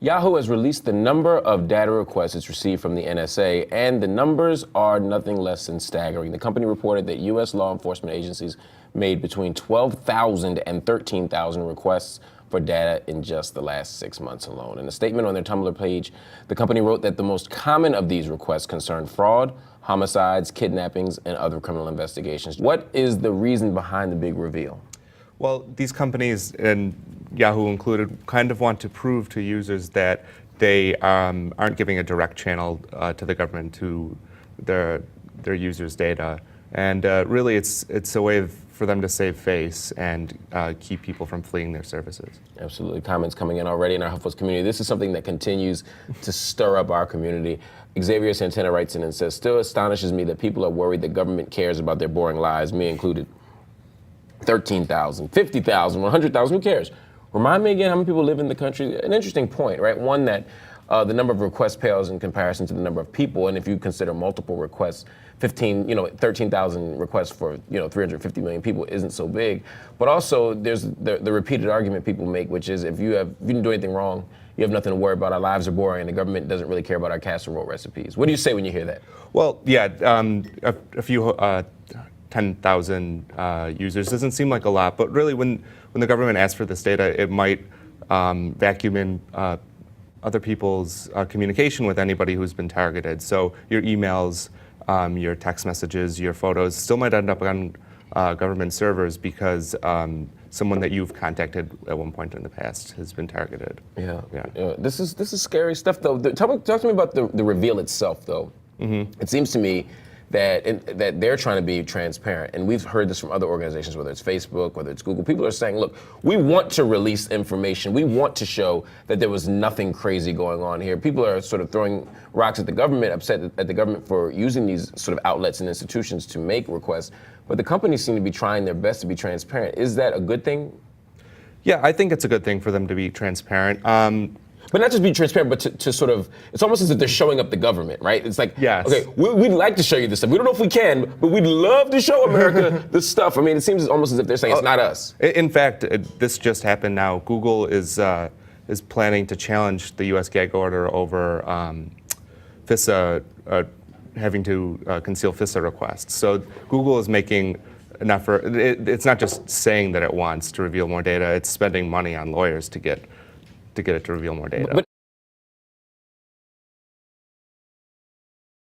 Yahoo has released the number of data requests it's received from the NSA, and the numbers are nothing less than staggering. The company reported that U.S. law enforcement agencies made between 12,000 and 13,000 requests for data in just the last 6 months alone. In a statement on their Tumblr page, the company wrote that the most common of these requests concern fraud, homicides, kidnappings, and other criminal investigations. What is the reason behind the big reveal? Well, these companies, and Yahoo included, kind of want to prove to users that they aren't giving a direct channel to the government to their users' data. And really, it's a way for them to save face and keep people from fleeing their services. Absolutely. Comments coming in already in our HuffPost community. This is something that continues to stir up our community. Xavier Santana writes in and says, "Still astonishes me that people are worried the government cares about their boring lives, me included. 13,000, 50,000, 100,000, who cares? Remind me again how many people live in the country." An interesting point, right? One that the number of requests pales in comparison to the number of people, and if you consider multiple requests, 13,000 requests for 350 million people isn't so big. But also there's the repeated argument people make, which is if you didn't do anything wrong, you have nothing to worry about. Our lives are boring, and the government doesn't really care about our casserole recipes. What do you say when you hear that? Well, yeah, a few 10,000 users doesn't seem like a lot, but really when the government asks for this data, it might vacuum in other people's communication with anybody who's been targeted. So your emails, your text messages, your photos still might end up on government servers because someone that you've contacted at one point in the past has been targeted. Yeah. This is scary stuff, though. Talk to me about the reveal itself, though. Mm-hmm. It seems to me that they're trying to be transparent, and we've heard this from other organizations, whether it's Facebook, whether it's Google. People are saying, look, we want to release information. We want to show that there was nothing crazy going on here. People are sort of throwing rocks at the government, upset at the government for using these sort of outlets and institutions to make requests, but the companies seem to be trying their best to be transparent. Is that a good thing? Yeah, I think it's a good thing for them to be transparent. But not just be transparent, but to sort of, it's almost as if they're showing up the government, right? It's like, yes. Okay, we'd like to show you this stuff. We don't know if we can, but we'd love to show America this stuff. I mean, it seems almost as if they're saying it's not us. In fact, this just happened now. Google is planning to challenge the U.S. gag order over FISA, having to conceal FISA requests. So Google is making an effort. It's not just saying that it wants to reveal more data, it's spending money on lawyers to get it to reveal more data.